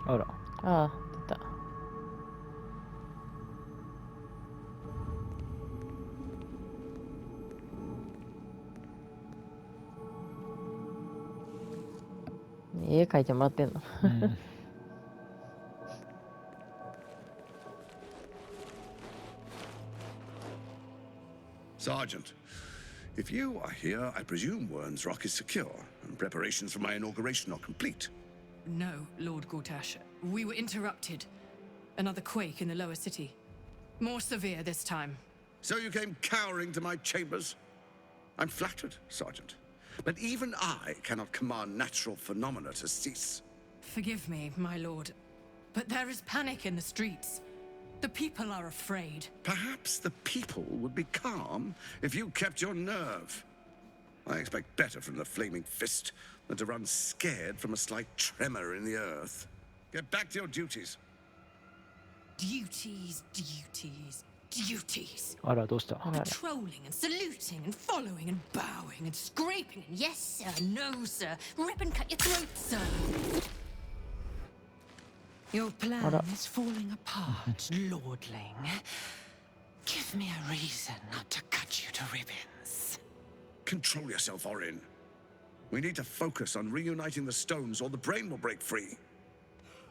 あら。ああ、出た。絵描いてもらってんの。うん。Sergeant, if you are here, I presume Wern's Rock is secure, and preparations for my inauguration are complete. No, Lord Gortash. We were interrupted. Another quake in the lower city. More severe this time. So you came cowering to my chambers? I'm flattered, Sergeant. But even I cannot command natural phenomena to cease. Forgive me, my lord, but there is panic in the streets. The people are afraid. Perhaps the people would be calm if you kept your nerve. I expect better from the flaming fist than to run scared from a slight tremor in the earth. Get back to your duties. Duties, duties, duties. あら、どうした？ Patrolling and saluting and following and bowing and scraping. Yes, sir. No, sir. Rip and cut your throat, sir. Your plan is falling apart, lordling. Give me a reason not to cut you to ribbons. Control yourself, Orin. We need to focus on reuniting the stones or the brain will break free.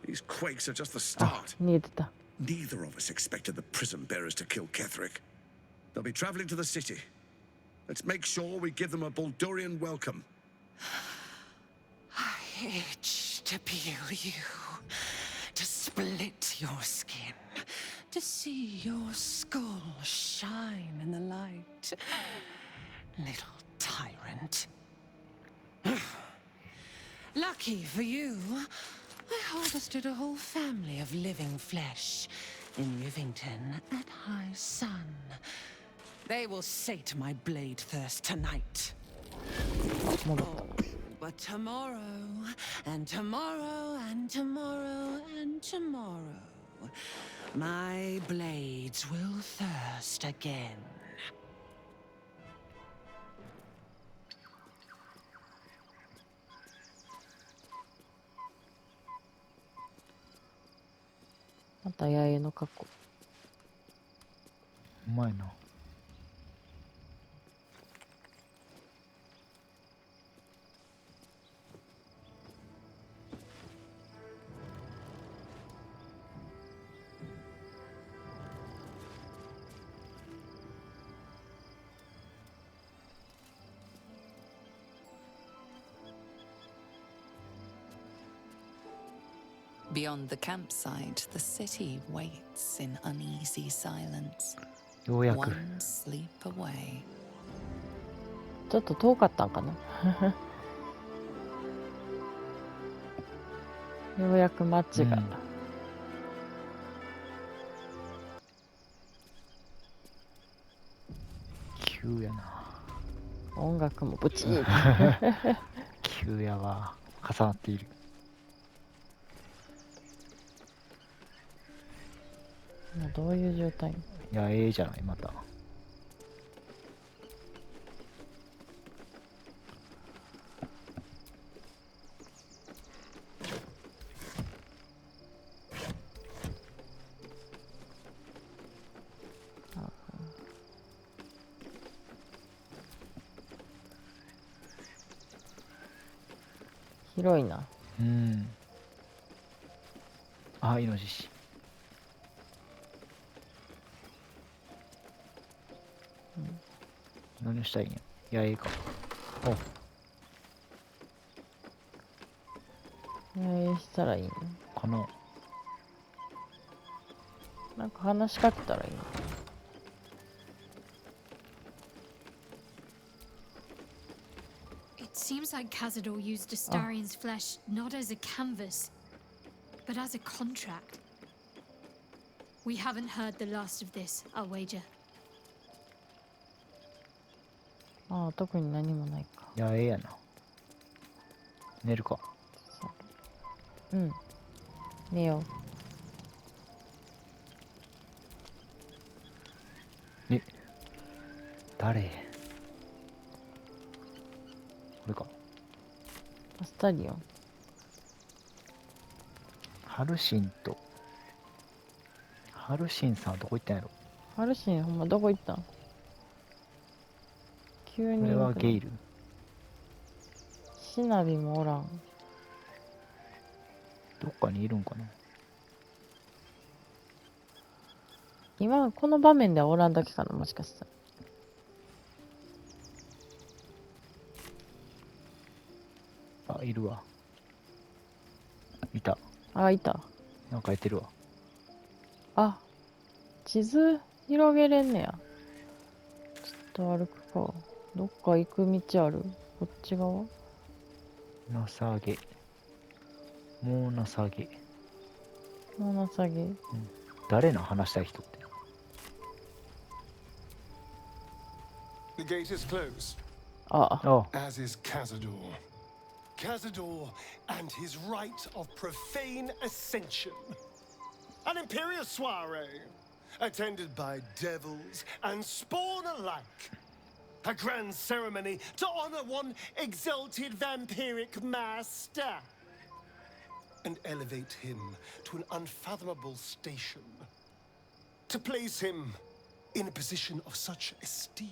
These quakes are just the start. 逃げてた。 Neither of us expected the prison bearers to kill Ketherick. They'll be traveling to the city. Let's make sure we give them a Baldurian welcome. I itch to peel you, to split your skin, to see your skull shine in the light. Little tyrant. Lucky for you, I harvested a whole family of living flesh in Rivington at high sun. They will sate my blade thirst tonight. Oh, but tomorrow, and tomorrow, and tomorrow, and tomorrow, my blades will thirst again. また八重の格好。うまいな。Beyond the campsite, the city waits in uneasy silence. ようやく。 One sleep away. ちょっと遠かったんかな。ようやく街が。急やな。音楽もブチー。急やわ。重なっている。どういう状態？いや、ええじゃない、また。広いな。うん。あ、イノシシ。何したいんや。いや、ええか。お。したらいいのかな。なんか話しかけたらいいの。It seems like Cazador used Astarian's flesh not as a canvas, but as a contract. We haven't heard the last of this, I'll wager. ああ、特に何もないか。いや、ええやな。寝るか。うん。寝よう。え、誰？これか。アスタリオン。ハルシンとハルシンさんはどこ行ったんやろ。ハルシンほんまどこ行ったん？急にこれはゲイル。ル。シナビもおらん。どっかにいるんかな。今この場面ではおらんだけかな、もしかしたら。あ、いるわ。いた。あ、いた。なんかやってるわ。あ、地図広げれんねや。ちょっと歩くか。どっか行く道ある？こっち側？なさげ。もうなさげ。ものさげ。誰な話したい人って。The gate is closed, あ、あ、 as is Cazador. Cazador and his rite of profane ascension. An imperial soiree, attended by devils and spawn alike. A grand ceremony to honor one exalted vampiric master. And elevate him to an unfathomable station. To place him in a position of such esteem.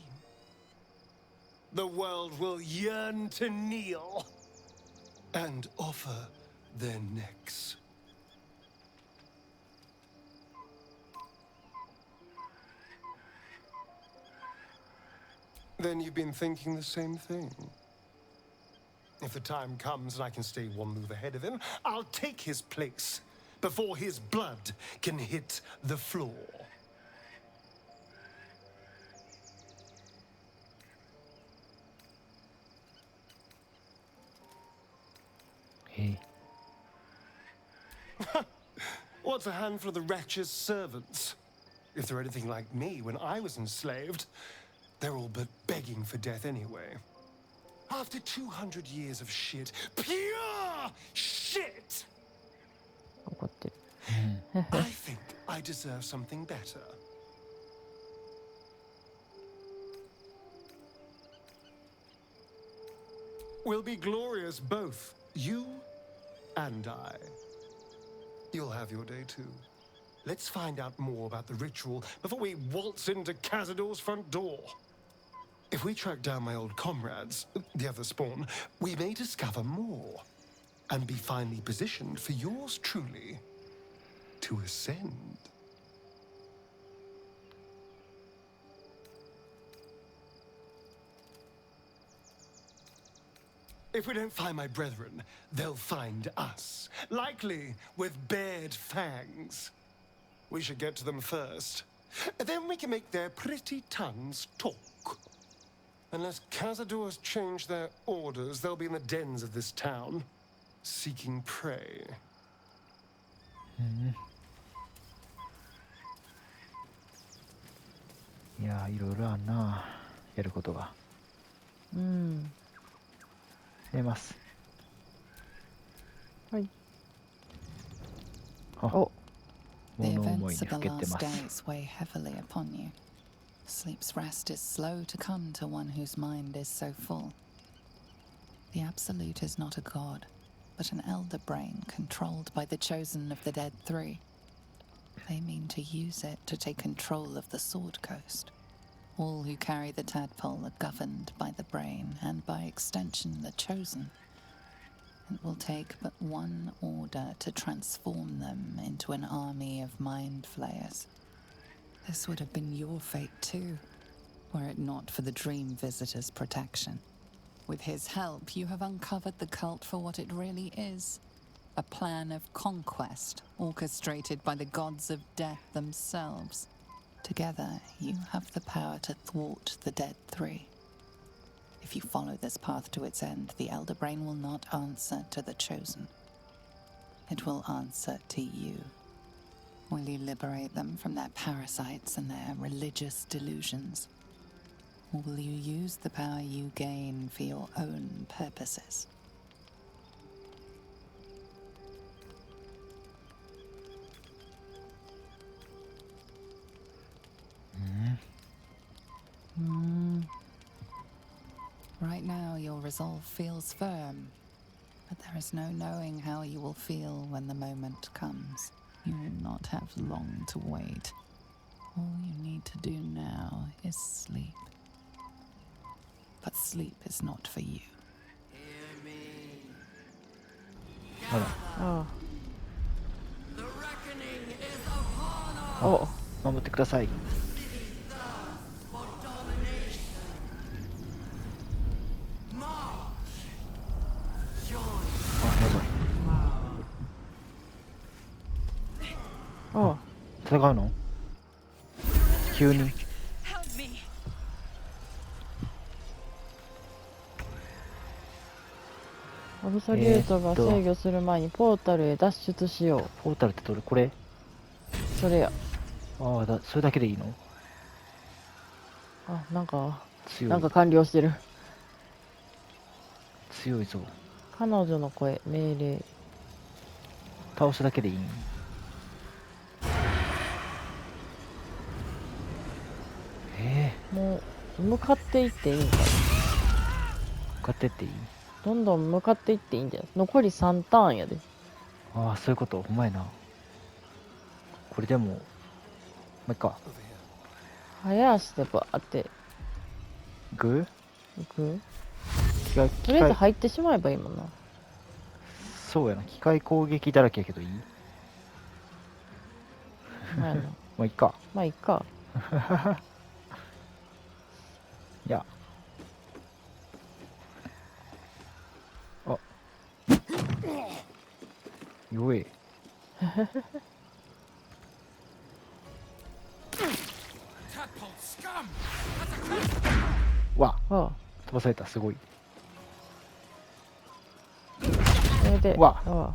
The world will yearn to kneel and offer their necks. Then you've been thinking the same thing. If the time comes and I can stay one move ahead of him, I'll take his place before his blood can hit the floor.へえ。 What's a handful of the wretch's servants? If they're anything like me when I was enslaved, they're all but begging for death anyway. After 200 years of shit, pure shit, 怒ってる。 I think I deserve something better. We'll be glorious, both you and I. You'll have your day too. Let's find out more about the ritual before we waltz into Cazador's front door. If we track down my old comrades, the other spawn, we may discover more and be finally positioned for yours truly to ascend. If we don't find my brethren, they'll find us, likely with bared fangs. We should get to them first. Then we can make their pretty tongues talk. Unless Cazador has changed their orders, they'll be in the dens of this town, seeking prey. いやー、いろいろあんな、やることが。うん。寝ます。はい。あ、お、The 物思い events に of ふ the けて last ます。 days weigh heavily upon you. Sleep's rest is slow to come to one whose mind is so full. The Absolute is not a god, but an elder brain controlled by the chosen of the Dead Three. They mean to use it to take control of the Sword Coast. All who carry the tadpole are governed by the brain, and by extension the chosen. It will take but one order to transform them into an army of mind flayers. This would have been your fate too, were it not for the Dream Visitor's protection. With his help, you have uncovered the cult for what it really is. A plan of conquest orchestrated by the gods of death themselves. Together, you have the power to thwart the Dead Three. If you follow this path to its end, the Elder Brain will not answer to the Chosen. It will answer to you. Will you liberate them from their parasites and their religious delusions? Or will you use the power you gain for your own purposes? Right now, your resolve feels firm. But there is no knowing how you will feel when the moment comes. You will not have long to wait. All you need to do now is sleep. But sleep is not for you. あら、ああ。お、守ってください。あ、やばい。ああ。戦うの？急に。アブソリュートが制御する前にポータルへ脱出しよう。ポータルってこれ？それや。ああ、それだけでいいの？あ、なんか強い。完了してる。強いぞ。彼女の声、命令。倒すだけでいいん？もう向かっていっていいんかな。向かってっていい？どんどん向かっていっていいんじゃない？残り3ターンやで。ああ、そういうこと。ほんまやな。これでも、まあ、いっか。早足でバーってグ行く？機械とりあえず入ってしまえばいいもんな。そうやな。機械攻撃だらけやけどいい？まあやな。まあいっか。まあいいか。いや。あ。弱え。わ、あ飛ばされた。すごい。あ。やめて。わああ。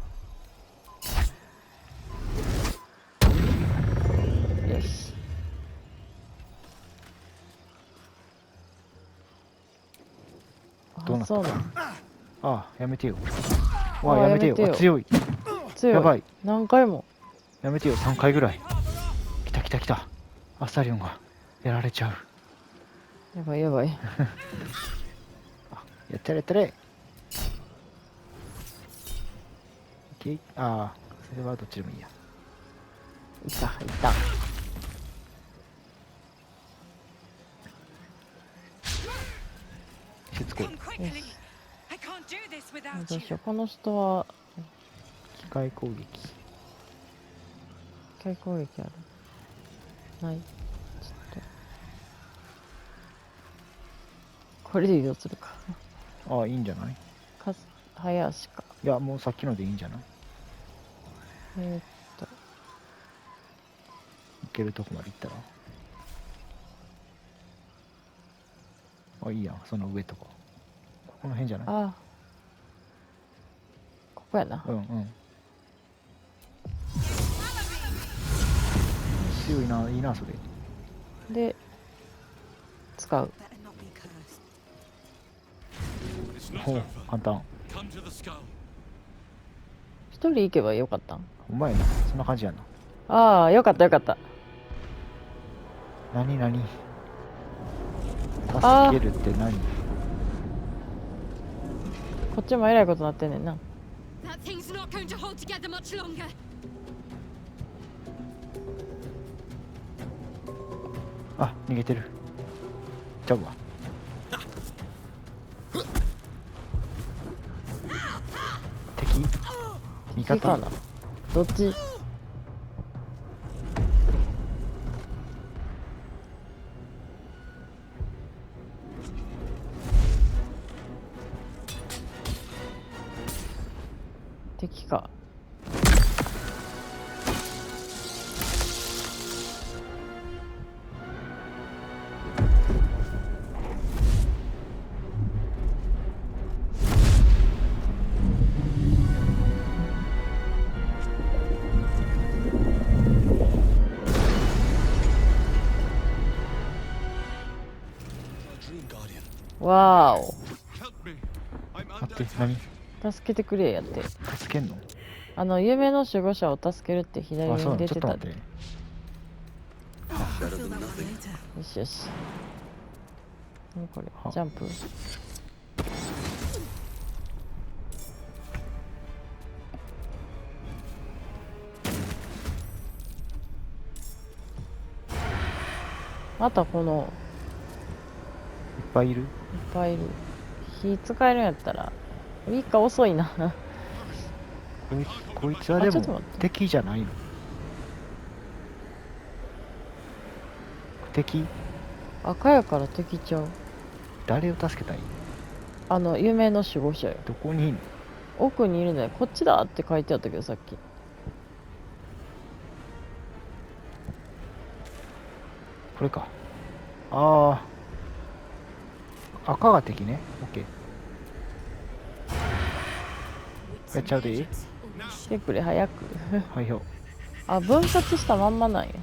よし。どうなった？そうなん。ああ、やめてよ。あわあ、やめてよ。やめてよあ、強い。強い。やばい。何回も。やめてよ。3回ぐらい。来た来た来た。アスタリオンがやられちゃう。やばいやばい。やったれやったれ。ああ、それはどっちでもいいや。いったいった。しつこい。どうしよう。この人は機械攻撃。機械攻撃ある？ない。ちょっとこれで移動するか。ああ、いいんじゃない？早足か。いや、もうさっきのでいいんじゃない？いけるとこまで行ったら。あ、いいやん。その上とか。この辺じゃない？ああ。ここやな。うんうん。強いな、いいな、それ。で、使う。ほう、簡単。一人行けばよかったん？お前な、そんな感じやな。ああ、よかったよかった。何助あーけるって何？こっちもえらいことなってんねんな。That thing's not going to hold together much longer. あ、逃げてる。ちゃうわ。敵？味いいか方？な。どっち？敵か。わーお。待って、何？助けてくれやって。助けんの？夢の守護者を助けるって左あ、そうなの。に出てちょっと待ったで。て。よしよし。何これ？はジャンプ？またこのいっぱいいる。いっぱいいる。火使えるんやったらウィーカー遅いな。こいつはでもあちょっと待って敵じゃないの？敵？赤やから敵ちゃう。誰を助けたい？夢の守護者よ。どこにいんの？奥にいるね。こっちだって書いてあったけどさっき。これか。ああ。赤が敵ね。オッケー。やっちゃうでいい？来てくれ早く。はいよ。あ、分割したまんまなんや。ち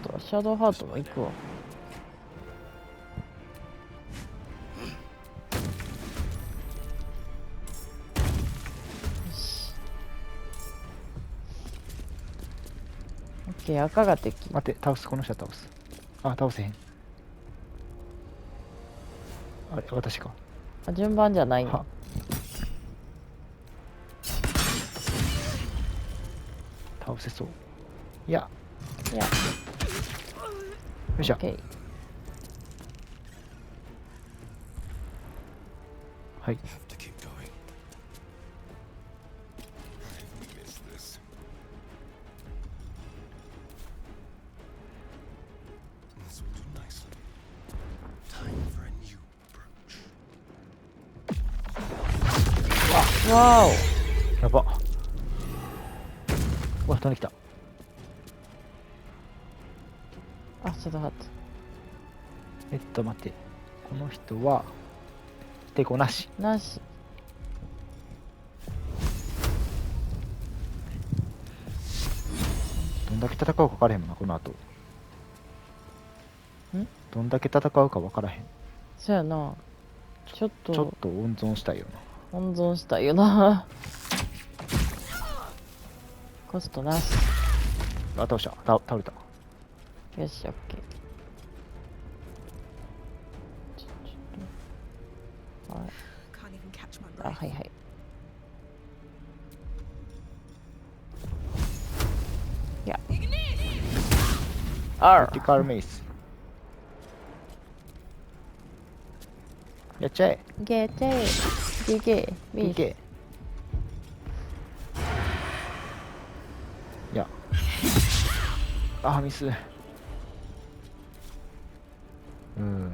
ょっとシャドウハートも行くわ。オッケー、赤が敵。待って、倒す。この人は倒す。あ、倒せへん。あれ、私か。あ、順番じゃないんや。は。倒せそう。いや。いや、よいしょオッ。ケー。はい。 To keep going. I miss this. This will do nicely. Time for a new approach. わやば。うわ、飛んできた。お。あ、シャドウハート。待って。この人は、抵抗なし。なし。どんだけ戦うか分からへんもんな、この後。どんだけ戦うか分からへん。そやな。ちょっちょっとと温存したいよな。温存したいよな。コストなし。あ、倒した。倒れた。よし、オッケー。はい。あ、はいはい。いや。あクリティカルメイス。やっちゃえ。ゲーテー。ゲーゲー。ミー。 PK。いや。あ、ミス。うん。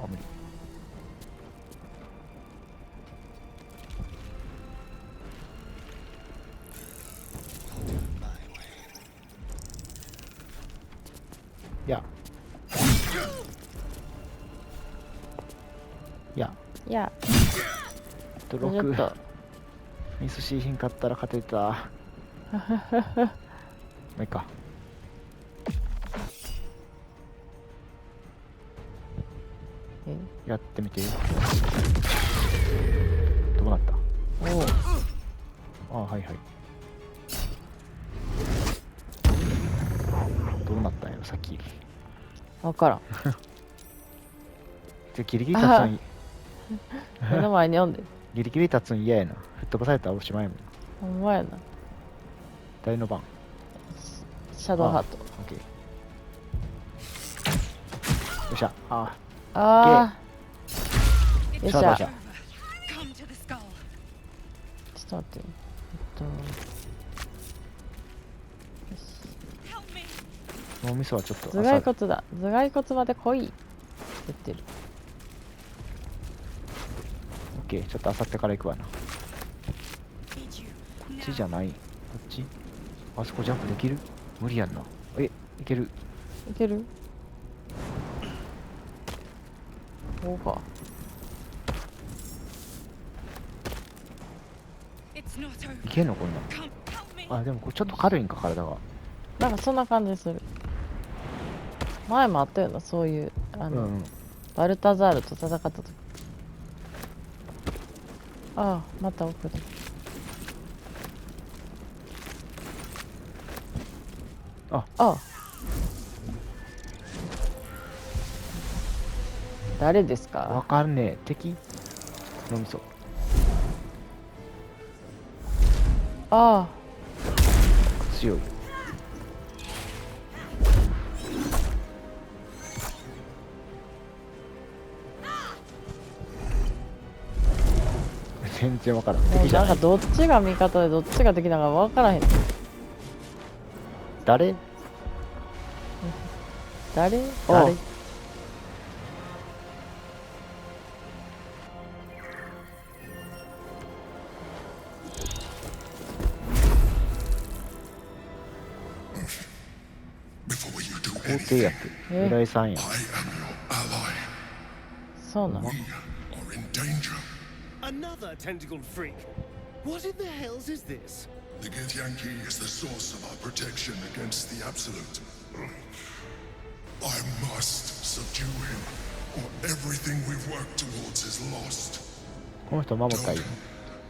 あ、無理。いや。いや。いや、ちょっとちょっと6。ミスしひんかったら勝てた。まあいいか。やってみて。どうなった？おお。あ、はいはい。どうなったんやろ、さっき。わからん。ギリギリ立つん、目の前に読んで。ギリギリ立つん嫌やな。吹っ飛ばされたらおしまいもん。ほんまやな。誰の番？シャドウハート。オッケー。よっしゃ。ああー。よっしゃ。さあどうしちょた？ Come to the skull. っと待ってよ。脳みそはちょっと頭蓋骨だ。頭蓋骨まで来い。言ってる。オッケー。ちょっとあさってから行くわな。こっちじゃない。こっち？あそこジャンプできる？無理やんな。いける。いける？こうか。いけんのこんなん。あ、でもこれちょっと軽いんか、体が。なんかそんな感じする。前もあったよな、そういう、うん。バルタザールと戦った時。ああ、また奥で。ああ。誰ですわか？かんねえ。敵脳みそ。あ強い。全然わからん。あ、もう敵じゃない。なんかどっちが味方でどっちが敵なのかわからへん。誰誰？誰お皇帝役。え浦井さんや。 I am your ally. そうなの？ We are in danger. Another tentacled freak. What in the hells is this? The Githyanki is the source of our protection against the Absolute. I must subdue him, or everything we've worked towards is lost. この人守ったらいいの。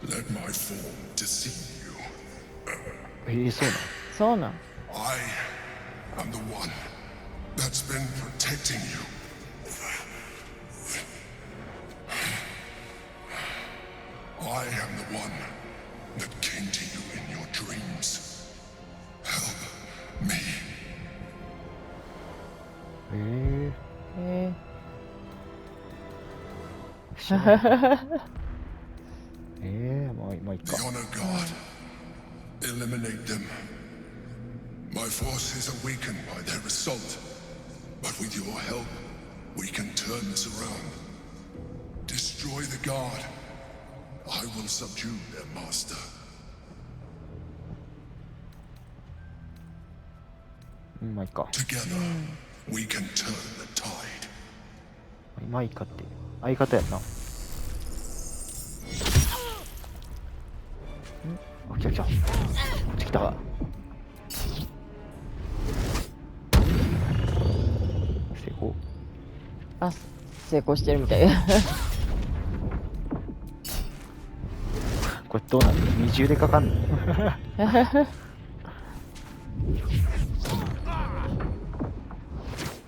Let my form deceive you. そうなの。そうなん？ I am the one that's been protecting you. I am the one that came to you in your dreams. Help me. 知らないまあいい The か。 Honor God. Eliminate them. My forces are weakened by their assault. But with your help, we can turn this around. Destroy the God. I will subdue their master. まあいいか。 Together, we can turn the tide. まあいいかって相方やな。あ、来た来た。こっち来た。成功。あ、成功してるみたい。これどうなの？二重でかかんの？い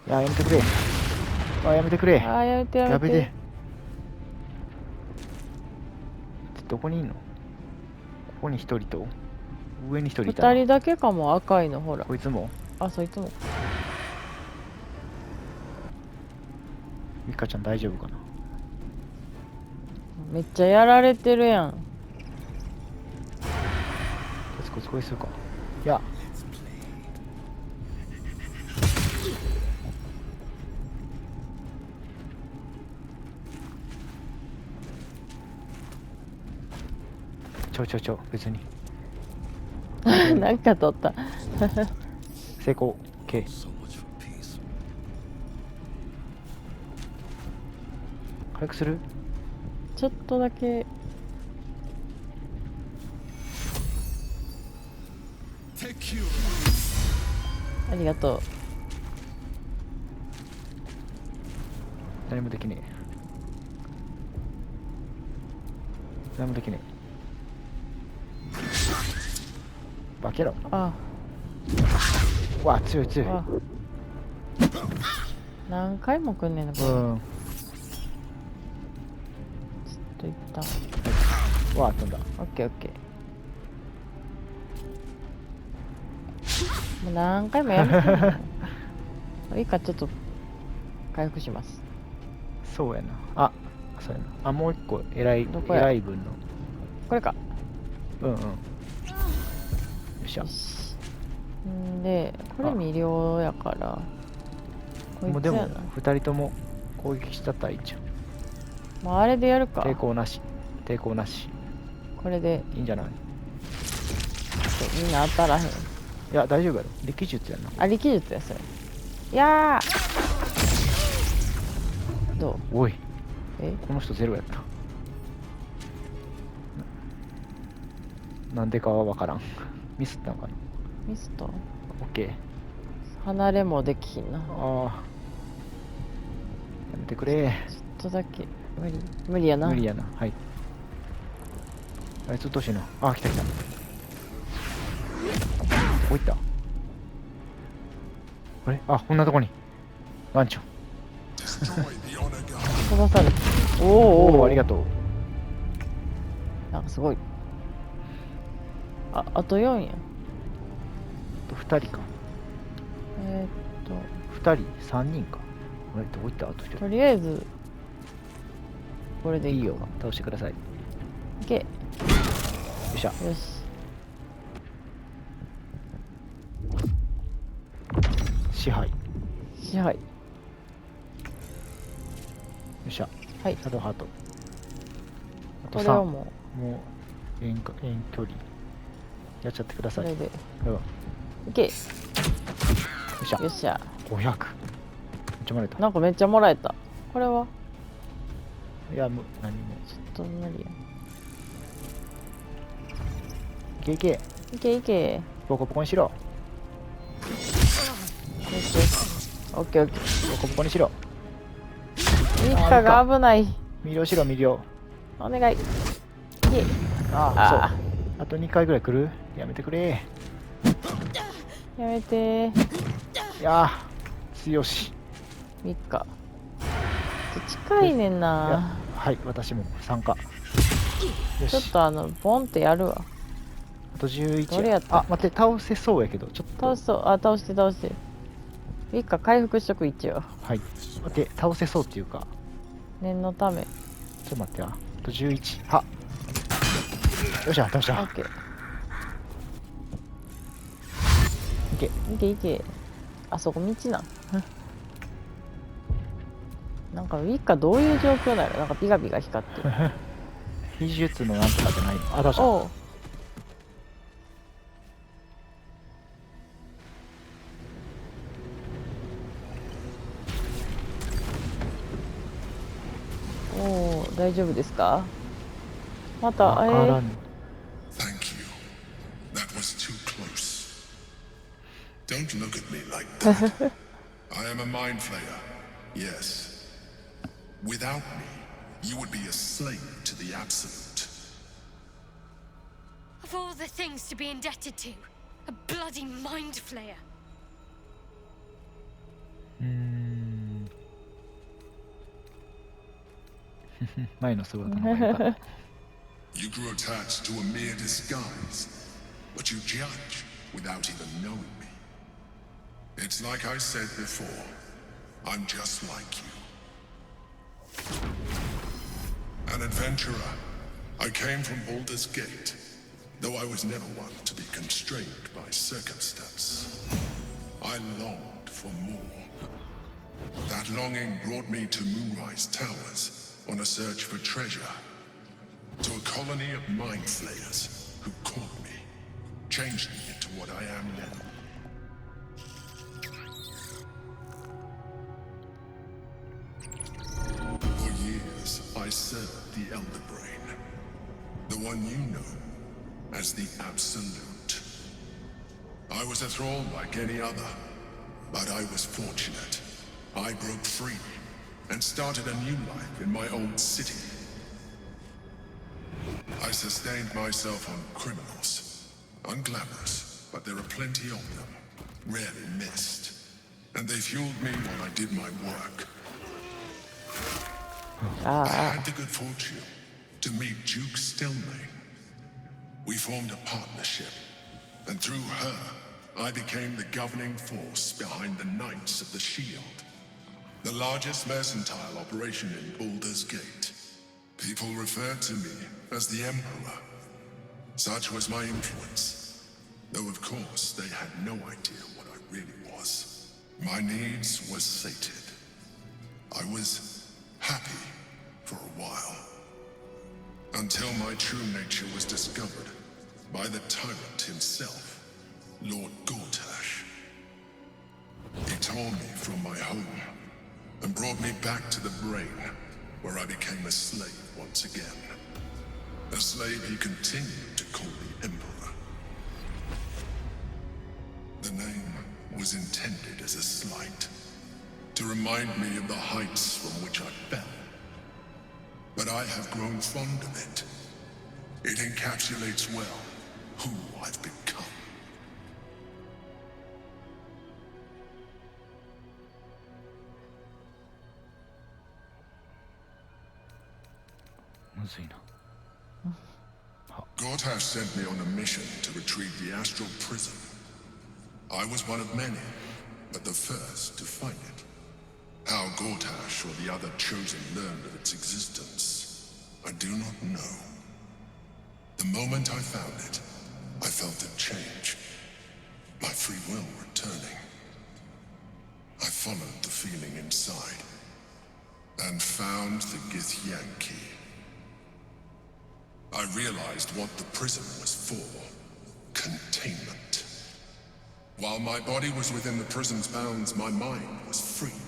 や、やめてくれ。あ、やめてくれ。あー、やめてやめて。やべで。どこにいんの？ここに一人と上に一人いたな。二人だけかも、赤いのほら。こいつもあ、そいつも。ミカちゃん大丈夫かな。めっちゃやられてるやん。これするか。いや。別に。なんか取った。成功。OK。回復する？ちょっとだけ。ありがとう。何もできねえ。何もできねえ。バケロ。あわ、強い強い。あ。何回も来んねんな、これ。うん。ちょっと一旦。わ、飛んだ。オッケーオッケー。もう何回もやめてんの。いいか、ちょっと回復します。そうやな。あ、そうやな。あ、もう一個偉い分の。これか。うんうん。よっしゃ。んで、これ未了やから。こいもうでもつやな。二人とも攻撃したったらいいじゃん。もうあれでやるか。抵抗なし。これでいいんじゃない？みんな当たらへん。いや、大丈夫やろ。力術やな。あ、力術や、それ。いやー。どう？おい、え？この人ゼロやった。なんでかはわからん。ミスったのかな。ミスった？オッケー。離れもできひんな。ああ。やめてくれ。ちょっとだけ。無理やな。無理やな。はい。あいつうっとうしいな。あ、来た。ここ行った。あれ、あ、こんなとこに。ワンちゃん。 Destroy the Honor God. 飛ばされた。おーおお、おー、ありがとう。なんかすごい。あと4や。あと2人か。え2人、3人か。あれ、どこ行った？あと1人。とりあえず、これでいいよ。いいよ、倒してください。よいけ。よっしゃ。し。支配。よ支配。っしゃ。はい。シャドウハート。あとこれを3。ももう遠距離やっちゃってくだう、さい。これで。うん、よいけ。っしゃ。よっしゃ。 500。めっちゃもらえた。なんかめっちゃもらえた。これは？いや、何も。ちょっと無理や。いけいけ。いけいけ。ボコボコにしろ。よしよし。オッケーオッケー。ボコボコにしろ。ミカが危ない。魅了しろ、魅了。お願い。いけ。ああ、そう。あと2回ぐらい来る？やめてくれ。やめて。いやー、強し。ミカ。近いねんいや、な。はい、私も参加。よちょっし。とボンってやるわ。あと11どれやったあ、待って、倒せそうやけど、ちょっと。倒しそう。あ、倒して倒して。ミカ回復しとく一応。はい。待って、倒せそうっていうか。念のため。ちょっと待ってや。あと11。はよっしゃ、倒した。オッケー。いけ。いけいけ。あそこ道なん。なんかウィッカどういう状況なの？なんかピカピカ光ってる。秘術のなんとかじゃないの。あ、倒した。おう。おー、大丈夫ですか？また、わからん。 Thank you. That was too close. Don't look at me like that. I am a mind flayer, yes. Without me, you would be a slave to the Absolute. Of all the things to be indebted to, a bloody mind flayer. 前の姿の方が良かった。You grew attached to a mere disguise, but you judge without even knowing me. It's like I said before, I'm just like you. An adventurer, I came from Baldur's Gate, though I was never one to be constrained by circumstance. I longed for more. That longing brought me to Moonrise Towers on a search for treasure. To a colony of mind flayers who caught me, changed me into what I am now. For years, I served the Elder Brain, the one you know as the Absolute. I was a thrall like any other, but I was fortunate. I broke free and started a new life in my old city. I sustained myself on criminals. Unglamorous, but there are plenty of them. Rarely missed. And they fueled me while I did my work. I had the good fortune to meet Duke Stillmain. We formed a partnership, and through her, I became the governing force behind the Knights of the Shield. The largest mercantile operation in Baldur's Gate. People referred to me as the Emperor. Such was my influence. Though of course they had no idea what I really was. My needs were sated. I was happy for a while. Until my true nature was discovered by the tyrant himself, Lord Gortash. He tore me from my home and brought me back to the brain, where I became a slave once again. A slave he continued to call the Emperor. The name was intended as a slight, to remind me of the heights from which I fell. But I have grown fond of it. It encapsulates well who I've become. ずいな。 Gortash sent me on a mission to retrieve the astral prism. I was one of many, but the first to find it. How Gortash or the other chosen learned of its existence, I do not know. The moment I found it, I felt a change. My free will returning. I followed the feeling inside and found the Githyan key. I realized what the prism was for. Containment. While my body was within the prism's bounds, my mind was free.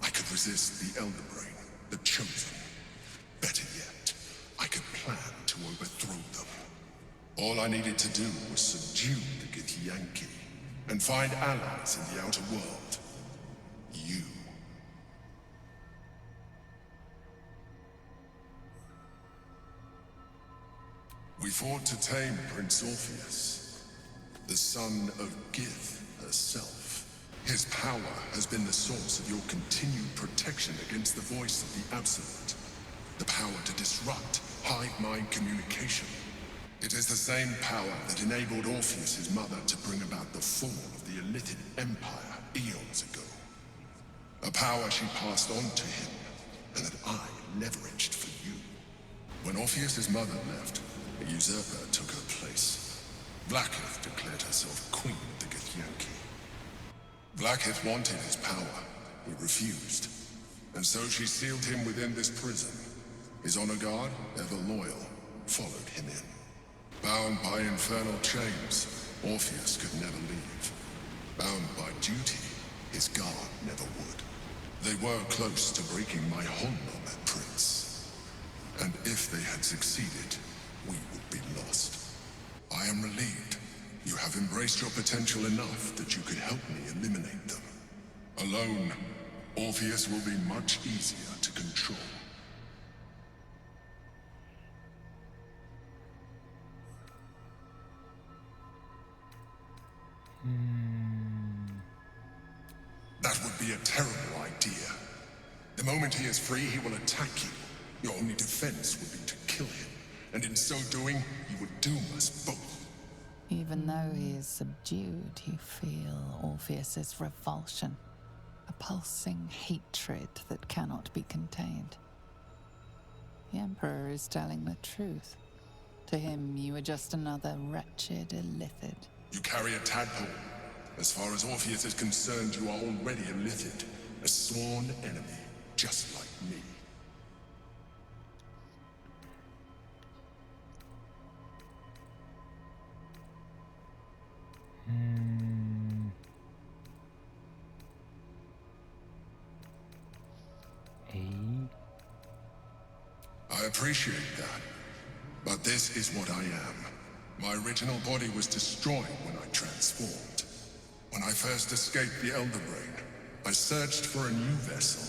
I could resist the Elder Brain, the Chosen. Better yet, I could plan to overthrow them. All I needed to do was subdue the Githyan key and find allies in the outer world. You. We fought to tame Prince Orpheus, the son of Gith herself. His power has been the source of your continued protection against the voice of the Absolute. The power to disrupt hive-mind communication. It is the same power that enabled Orpheus's mother to bring about the fall of the Illithid Empire eons ago. A power she passed on to him, and that I leveraged for you. When Orpheus's mother left, a usurper took her place. Blackith declared herself queen of the Githyan key. Blackith wanted his power. He refused. And so she sealed him within this prison. His honor guard, ever loyal, followed him in. Bound by infernal chains, Orpheus could never leave. Bound by duty, his guard never would. They were close to breaking my hold on that prince. And if they had succeeded, we would be lost. I am relieved. You have embraced your potential enough that you could help me eliminate them. Alone, Orpheus will be much easier to control. That would be a terrible idea. The moment he is free, he will attack you. Your only defense would be to kill him. And in so doing, he would doom us both. Even though he is subdued, you feel Orpheus's revulsion. A pulsing hatred that cannot be contained. The Emperor is telling the truth. To him, you are just another wretched Illithid. You carry a tadpole. As far as Orpheus is concerned, you are already a Illithid. A sworn enemy, just like me. I appreciate that, but this is what I am. My original body was destroyed when I transformed. When I first escaped the Elder Brain, I searched for a new vessel,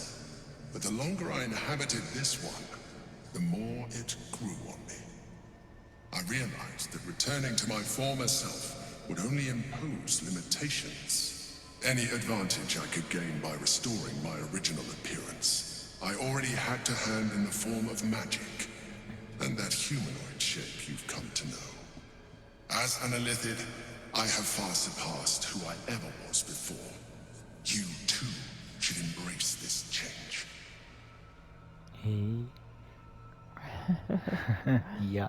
but the longer I inhabited this one, the more it grew on me. I realized that returning to my former self would only impose limitations. Any advantage I could gain by restoring my original appearance, I already had to hand in the form of magic, and that humanoid shape you've come to know. As an Illithid, I have far surpassed who I ever was before. You, too, should embrace this change. Yeah.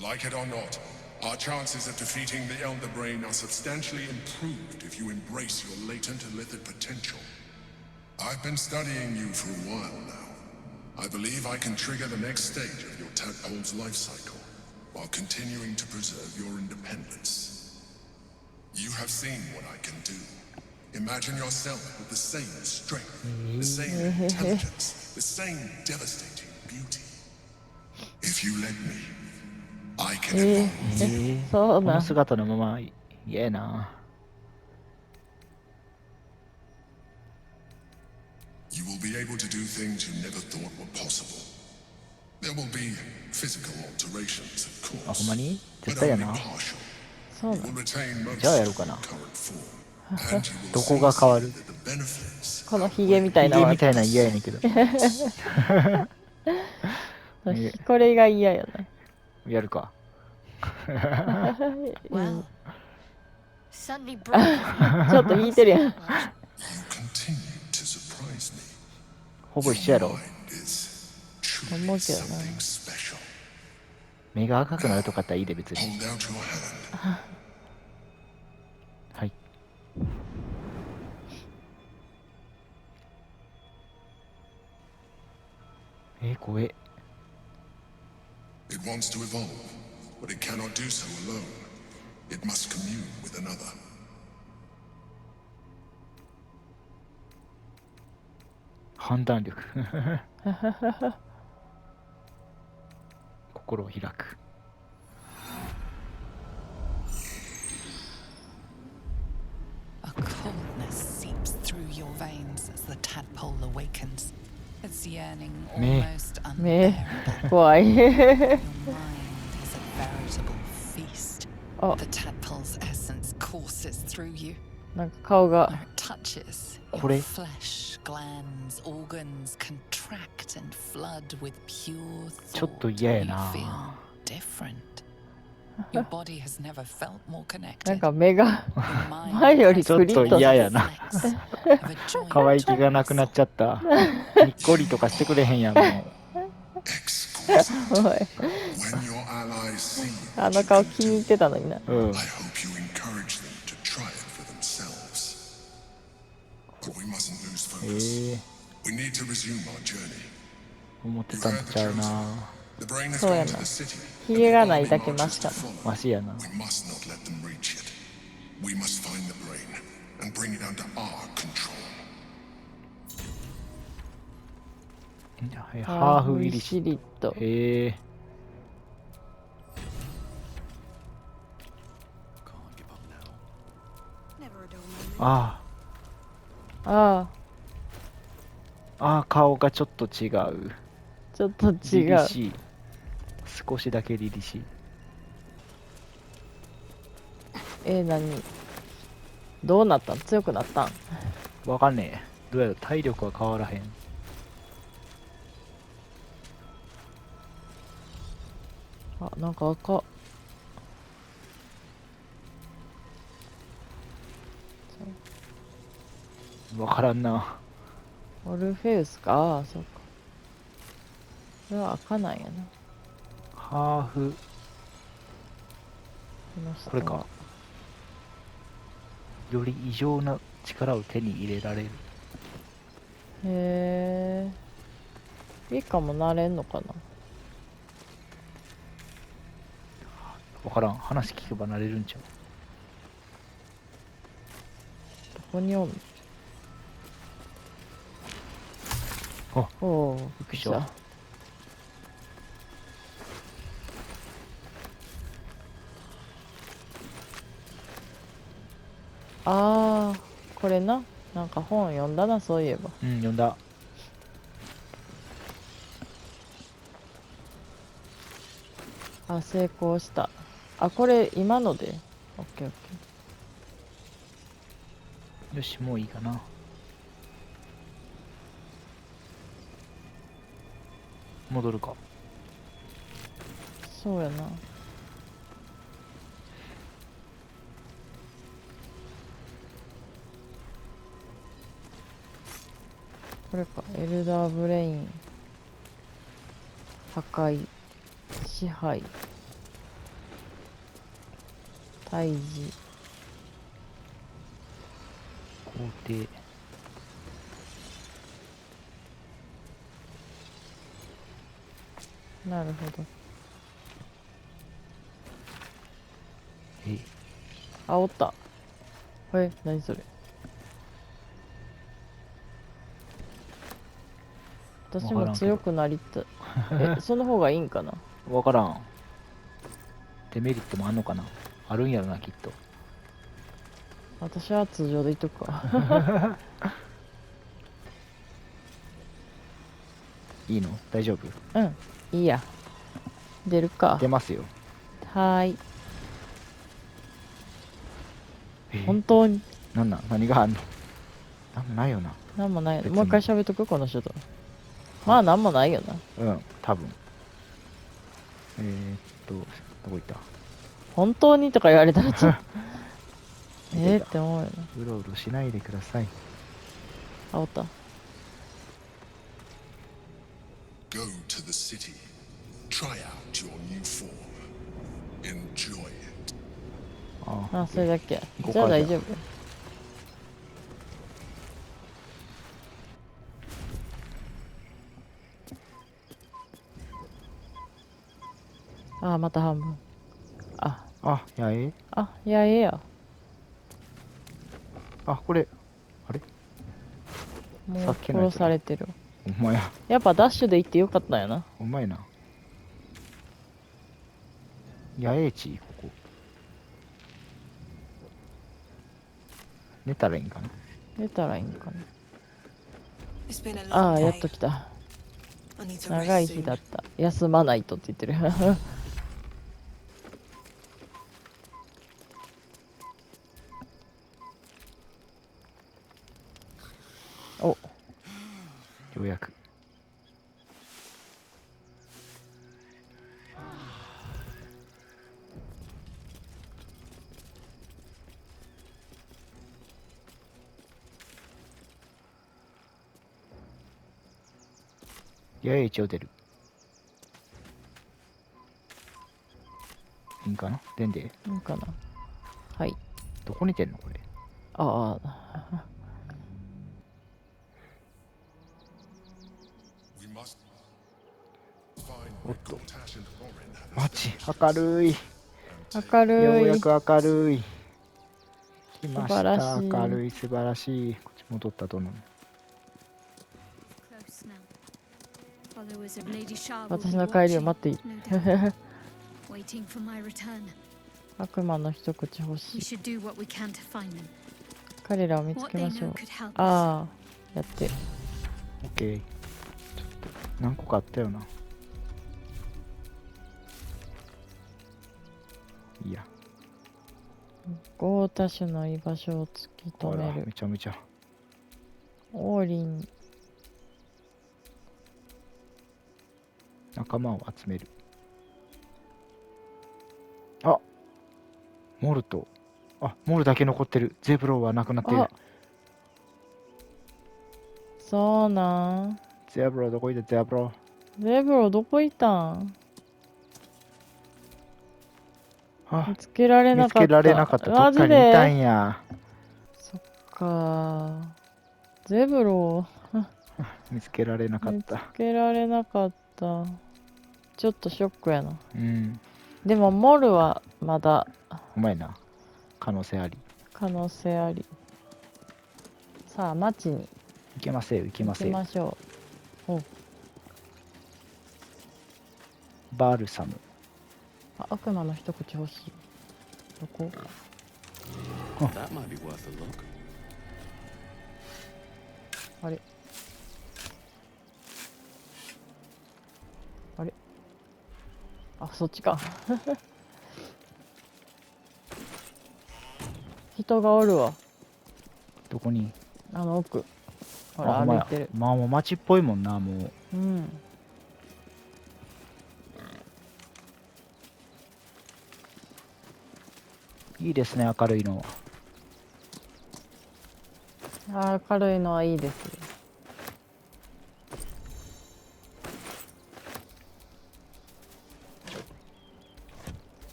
Like it or not, our chances of defeating the Elder Brain are substantially improved if you embrace your latent Illithid potential. I've been studying you for a while now. I believe I can trigger the next stage of your tadpole's life cycle, while continuing to preserve your independence. You have seen what I can do. Imagine yourself with the same strength, the same intelligence, the same devastating beauty. If you let me, I can evolve. この姿のまま嫌やな。You will be able to do things you never thought were possible. There will be physical alterations, of あ、ほん course, まに but 絶対や only な。 partial. そう You な will の retain most じゃあやろ of うか your な。 current form, And you will どこが変わる？ see that the benefits このヒゲみたいなのはヒゲみたいな嫌やねんけど。これが嫌よね。やるか。Well, suddenly broke. ちょっと引いてるやん。 you continue to surprise me. ほぼ一緒やろ。 Mind is truly 思うけどな。 something special. 目が赤くなるとかあったらいいで別に。 Hold out your hand. はい。怖え。It wants to evolve, but it cannot do so alone. It must commune with another. 判断力。心を開く。A coldness seeps through your veins as the tadpole awakens. Its yearning almost 目 unbearable. 怖い。 Your mind is a veritable feast. あ、 The tadpole's essence courses through you. なんか顔が Where it touches, これ your flesh, glands, organs contract and flood with pure ちょっ thought. と嫌や You な。 feel different. Your body has never felt more なん connected. か目が Your mind 前より has クリッとちょっと嫌やな。 reflex of a joint 可愛気がなくなっちゃった。にっこりとかしてくれへんやんもう。 Exquisite. おい When your allies see you, あの顔気に入ってたのにな。うん。 I hope you encourage them to try it for themselves. But we mustn't lose focus. We need to resume our journey. 思ってたんとちゃうな。 The brain has そうや gone to な。 the city. ヒゲがないだけマシかな。 マシやな。 We must not let them reach it. We must find the brain and bring it under our control. ハーフウィリシ。シリット。へえ。あああ。ああ、顔がちょっと違う。あ、ちょっと凛違う。々しい。少しだけ凛々しい。何どうなったん？強くなったん？わかんねえ。どうやら体力は変わらへん。あ、なんか赤。わからんな。オルフェウスか。ああ、そうか。これは赤なんやな。ハーフ、の人これか。より異常な力を手に入れられる。へえ。いいかもなれんのかな。わからん。話聞けばなれるんちゃう。どこにおんの？あ、おお、びっくりした。ああ、これな。なんか本読んだな、そういえば。うん、読んだ。あ、成功した。あ、これ今ので。オッケーオッケよし、もういいかな。戻るか。ー。そうやな。これか。エルダーブレイン。破壊。支配。退治。皇帝。なるほど。あ、おった。何それ。私も強くなりたい。その方がいいんかな。わからん。デメリットもあんのかな。あるんやろな、きっと。私は通常でいっとくか。いいの？大丈夫？うん、いいや。出るか。出ますよ。はーい。本当に。何があんの？なんもないよな。なんもないよ。別にもう一回喋っとくこの人と。まあなんもないよな。うん、多分。どこ行った？本当にとか言われたらちょっとって思うよな。うろうろしないでください。あ、おった。Go to the city. Try out your new form. Enjoy it. あ、それだけ。行こうかじゃあ大丈夫。あ、また半分。あ、いやいや、ええや。これ、あれ？もうさっきのやつ殺されてる。ほんまや。やっぱダッシュで行ってよかったんやな。ほんまやな。野営地、ここ。寝たらいいんかな。出たらいいんかな。 It's been a あ long あ、やっ day. と来た。 I need to 長い rest 日だ soon. った。休まないとって言ってる。お、ようやく。野営地を出る。いいんかな？出んで。いいんかな。はい。どこに出んのこれ。ああ。 We must find おっと。 Gortash and Orin. 街、明るい。明ようるい。やく明るい。来まし素晴らた。しい明るい、素晴らしい。こっち戻ったと思う。 Close now. Followers of Lady Shah will 私 be の帰りを待ってい watching, no doubt, waiting for my return. 悪魔の一口欲し We い。 should do what we can to find them. 彼らを見つ What け they ましょ know う。 could help us. ああ、やって。オッケー。ちょっと、何個かあったよな。いいや。ゴータ種の居場所を突き止ほら、めるめ。ちゃめちゃ。オーリン。仲間を集める。あ、モルト。モルだけ残ってる。ゼブロはなくなってるあ。そうなん。ゼブロどこいったゼブロ。ゼブロどこいたん？見つけられなかった。見つけられなかった。どマジっかにいたんで？や。そっか。ゼブロ見つけられなかっ見つた。けられなかった。ちょっとショックやな。うん。でもモルはまだうまいな。可能性あり。可能性あり。さあ町に行けませよ、行けま行きせよ。ましょう。お、バルサム。悪魔の一口欲しい。どこ？ That might be worth a look. あれ？あれ？あ、そっちか。人がおるわ。どこに？あの奥。ほらほんまや歩いてる。まあもう街っぽいもんな、もう。うん。いいですね、明るいのは。明るいのはいいですよ。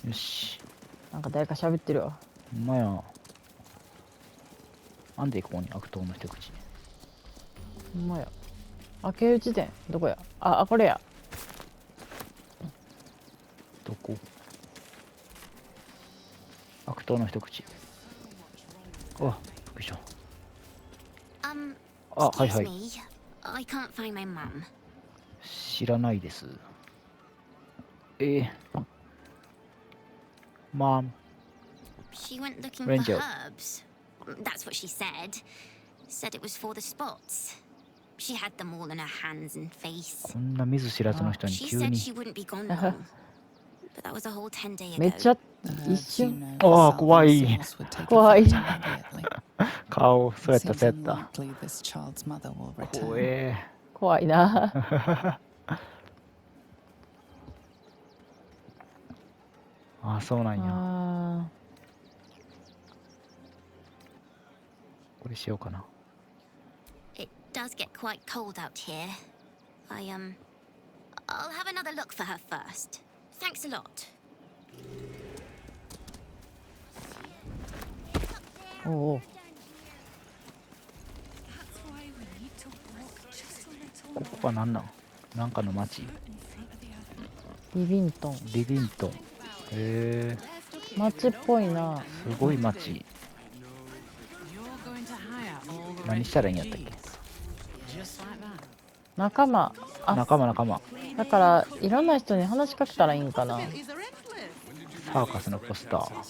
よし。なんか誰か喋ってるわ。ほんまや。なんでここに悪党の一口。ほんまや。開ける地点どこや？あ、これや。どこ？悪党の一口。あ、びっくりした。あ、はいはい。 I can't find my mum. 知らないです。Mom. She went looking Ranger. for herbs. That's what she said. Said it was for the spots. She had them all in her hands and face. こんな見ず知らずの人に She 急 said に she wouldn't be gone long. but that was a whole 10 days めっ ago. ちゃ The herd 一瞬 Juno Oh, herself kawaii. and source would take Kawaii. effect immediately. 顔、そうや It った、そうや seems った。 unlikely this child's mother will 怖 return. え。怖いな。あ、そうなんや。あこれしようかな。 It does get quite cold out here. I'll have another look for her first. Thanks a lot. ーおうここは何なん？なんかの町？リビントン。リビントン。へえ。街っぽいな。すごい町。何したらいいんやったっけ？仲間。あ、仲間仲間。だからいろんな人に話しかけたらいいんかな。サーカスのポスター。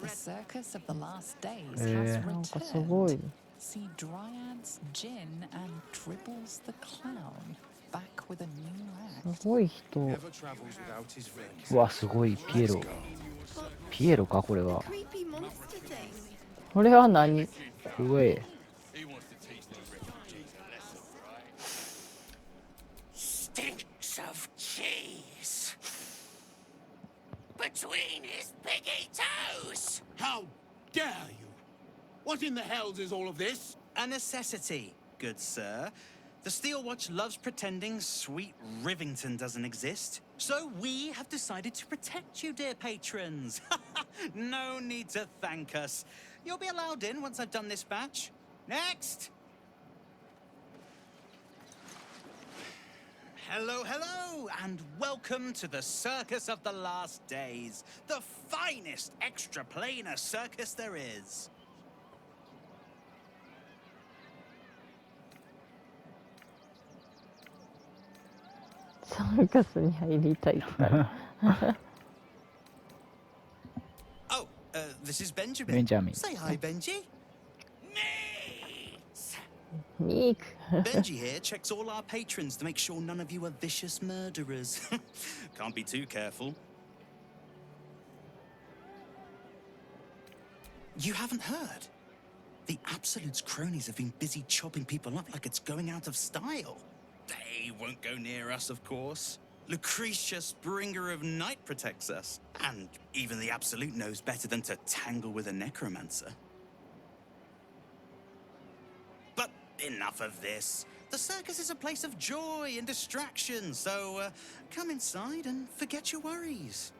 The circus of the last days Yeah. has なんかす returned. ごい。 See Dryads, Jin, and Dribbles the Clown back with a new act. すごい人。うわ、すごい。ピエロ。ピエロか、これは。 Creepy monster thing. これは何？怖え。 Stinks of cheese between his piggy toes. How dare you? What in the hells is all of this? A necessity, good sir. The Steel Watch loves pretending sweet Rivington doesn't exist. So we have decided to protect you, dear patrons. No need to thank us. You'll be allowed in once I've done this batch. Next! Hello, hello, and welcome to the Circus of the Last Days, the finest extra-planar circus there is. サーカスに入りたいってなる。 Oh, this is Benjamin. Benjamin. Say hi, Benji. Meat! ミーク。 Benji here checks all our patrons to make sure none of you are vicious murderers. Can't be too careful. You haven't heard? The Absolute's cronies have been busy chopping people up like it's going out of style. They won't go near us, of course. Lucretia, Springer of Night, protects us. And even the Absolute knows better than to tangle with a necromancer. But enough of this. The circus is a place of joy and distraction, so come inside and forget your worries.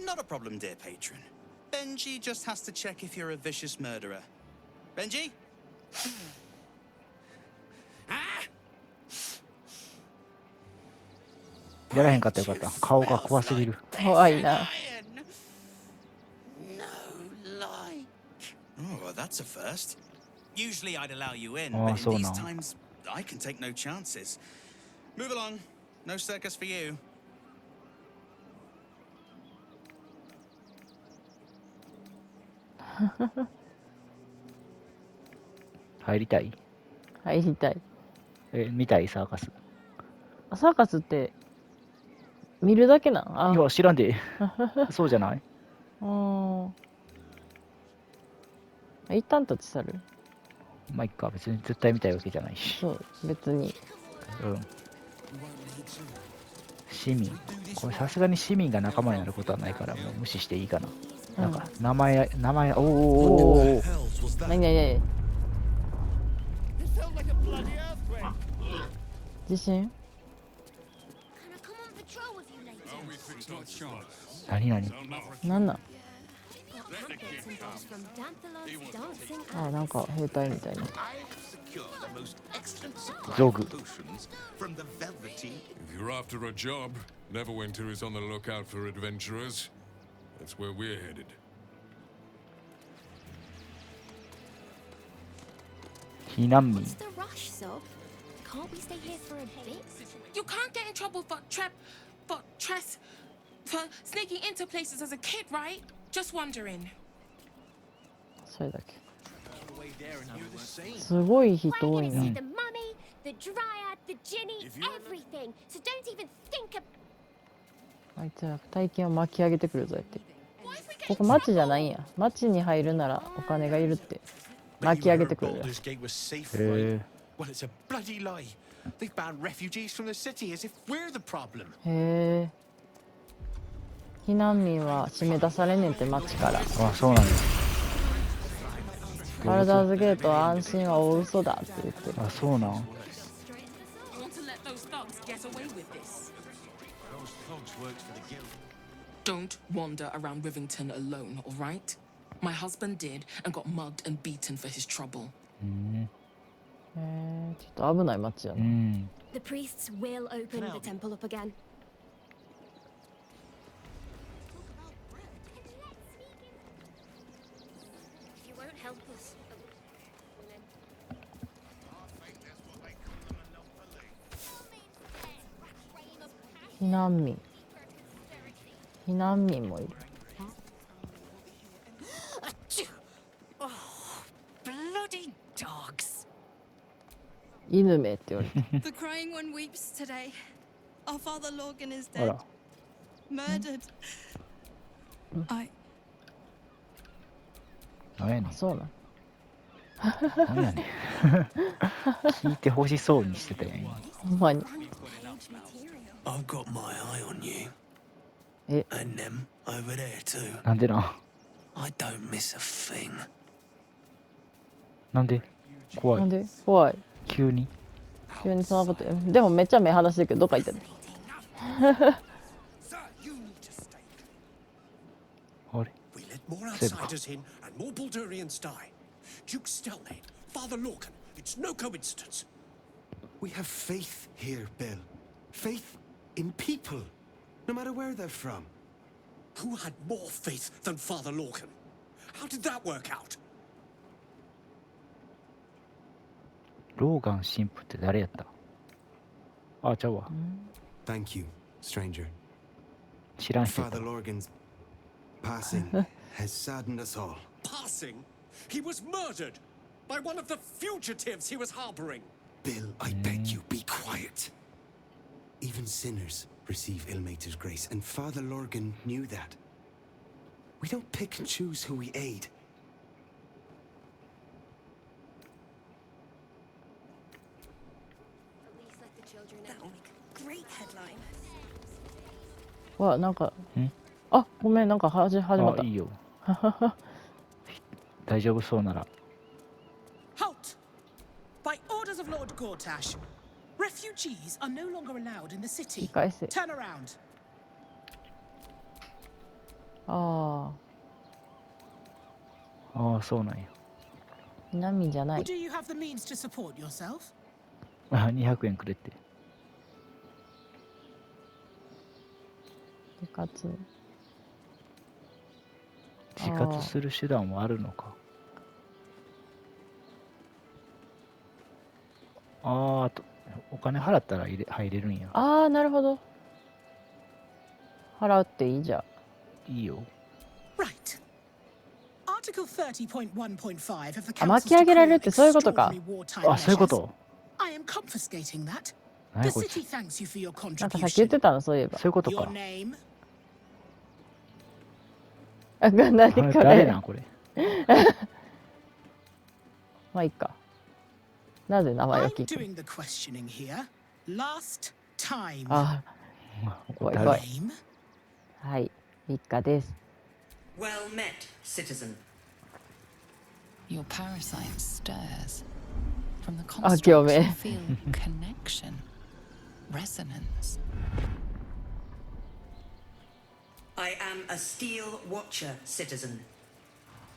Not a problem, dear patron. Benji just has to check if you're a vicious murderer. Benji? Ah! やらへんかったよかった。顔が怖すぎる。怖いな。 No like. Oh, that's a first. Usually I'd allow you in, Oh, but so in these no. times I can take no chances. Move along. No circus for you. 入りたい？入りたい。見たいサーカス。サーカスって見るだけなん？あいや、知らんで。そうじゃない？一旦立ち去る。まあいっか、別に絶対見たいわけじゃないし。そう、別に。うん。市民。これさすがに市民が仲間になることはないからもう無視していいかな。なんか名前、おお。何何？地震？何何？なんなん？あ、なんか兵隊みたいな。道具。 If you're after a job, Neverwinter is on the lookout for adventurers. That's where we're headed. 避難民。 What's the rush, Sob? Can't we stay here for a bit? You can't get in trouble for sneaking into places as a kid, right? Just wondering. それだけ。すごい人多い We're gonna see ね。 the mummy, the dryad, the ginny, everything. So don't even think of. あいつら大金を巻き上げてくるぞやって。ここ町じゃないんや。町に入るならお金がいるって。巻き上げてくるよ。Baldur's Gate was safe, right? Well, it's a bloody lie. They've banned refugees from the city as if we're the problem. へえ。避難民は締め出されねんって町から。あ、そうなんだ。バルダーズゲートは安心は大嘘だって言ってる。あ、そうなん。I want to let those thugs get away with this. Those thugs worked for the guild. Don't wander around Rivington alone, all right? My husband did and got mugged and beaten for his trouble. ちょっと危ない町やな。The priests will open the temple up again. If you won't help us. 避難民。避難民もいる。Oh, bloody dogs. 犬めって言われて。The crying one weeps today. Our father Lorgan is あ dead. ら。Murdered. I なんやねん。そうなん。なんやねん。聞いてほしそうにしてたやん。ほんまに。I've got my eye on you. え。 And them over there too. なんでな。I don't miss a thing. なんで怖い。なんで怖い。急に。急にそんなこと。でもめっちゃ目離してるけどどっか行ってんの。あれ We let more outsiders in and more Baldurians die. Duke Stelnade, Father Lorcan, it's no coincidence. We have faith here, Bill. Faith in people, no matter where they're from. Who had more faith than Father Lorcan? How did that work out? ローガン神父って誰やった？あ、ちゃうわ。Thank you, stranger. 知らん人。 Father Lorgan's passing has saddened us all. Passing? He was murdered by one of the fugitives he was harboring. Bill, I beg you, be quiet. Even sinners receive Ilmater's grace, and Father Lorgan knew that. We don't pick and choose who we aid. That will make a great headline. わ、なんか。あ、ごめん、なんか始まった。あ、いいよ。大丈夫そうなら。Halt! By orders of Lord Gortash, refugees are no longer allowed in the city. Turn around. ああ。ああ、そうなんや。避難民じゃない。Do you have the means to support yourself? あ、200円くれって。自活する手段はあるのか。ああ、お金払ったら入れるんや。ああ、なるほど。払うっていいじゃん。いいよ。Right. Article 30.1.5 of the あ、巻 Council's き上げられるってそういう decree ことか。 extraordinary wartime あ、そういうこ measures. と。I am confiscating that. 何 The やこいつ。 city thanks you for your なんかさっき言っ contribution. てたの、そういえば。そういうこと Your か。name? あ、何これ。誰なんこれ。まあいいか。なぜ名前を I'm 聞いて。 doing the questioning here. Last time. あ、怖い怖い。 Name? はい、一家です。Well met, citizen. Your parasite stirs. From the あ、今 construct 日 you め。 feel connection, resonance. I am a steel watcher, citizen.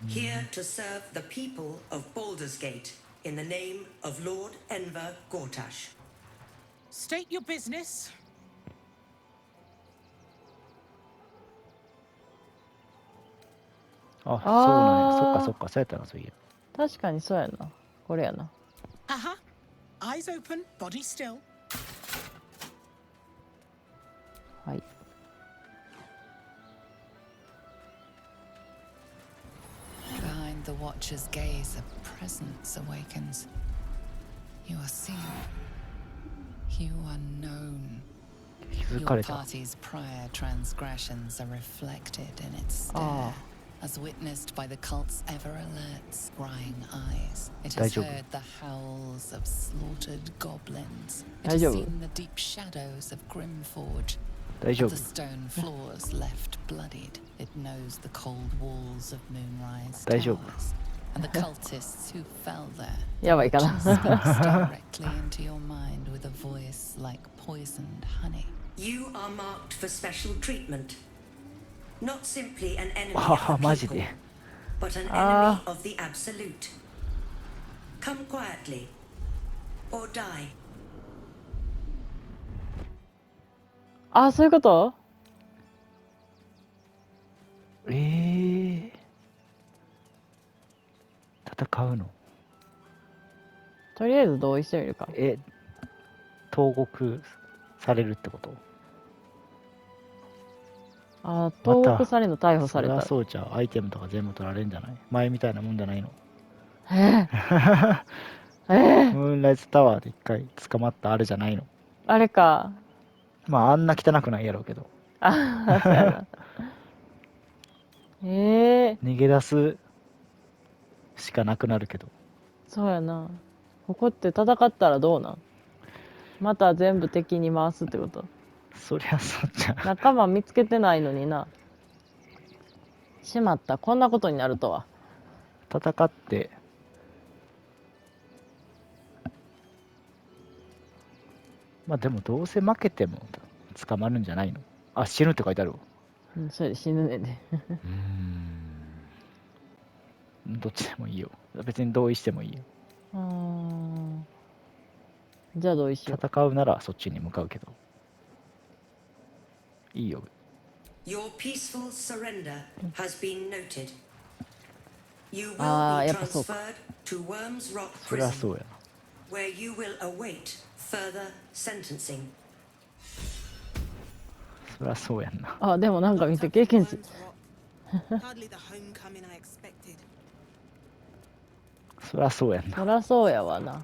Here to serve the people of Baldur's Gate in the name of Lord Enver Gortash. State your business. あ、そうなんや。そっかそっか、そうやったな、そういや。確かにそうやな。これやな。 Uh-huh. Eyes open, body still. はい。 Behind the watcher's gaze, a presence awakens. You are seen, You are known. 気づ Your かれた。 party's prior transgressions are reflected in its stare, as witnessed by the cult's ever-alert, scrying eyes. It has heard the howls of slaughtered goblins. It has seen the deep shadows of Grimforge. The stone floors left bloodied. It knows the cold walls of Moonrise Towers. And the cultists who fell there. Speaks directly into your mind with a voice like poisoned honey. You are marked for special treatment. Not simply an enemy of the people, but an enemy of the absolute. Come quietly, or die. あ、そういうこと？戦うの？とりあえず同意してみるか。投獄されるってこと？あ、投獄されるの、逮捕された。そうじゃ、アイテムとか全部取られるんじゃない？前みたいなもんじゃないの？ムーンライトタワーで一回捕まったあれじゃないの？あれか。まああんな汚くないやろうけど。あ、そうやな。逃げ出すしかなくなるけど。そうやな。ここって戦ったらどうなん？また全部敵に回すってこと？そりゃそうじゃん。仲間見つけてないのにな。しまった、こんなことになるとは。戦って、まあでもどうせ負けても捕まるんじゃないの？あ、死ぬって書いてあるわ。うん、それで死ぬねんで。どっちでもいいよ。別に同意してもいいよ。じゃあ同意しよう。戦うならそっちに向かうけど。いいよ。Your peaceful surrender has been noted. You will be transferred to Worm's Rock Prison, where you will await further sentencing. そりゃそうやんな。あ、でもなんか見て経験値。そりゃそうやんな。そりゃそうやわな。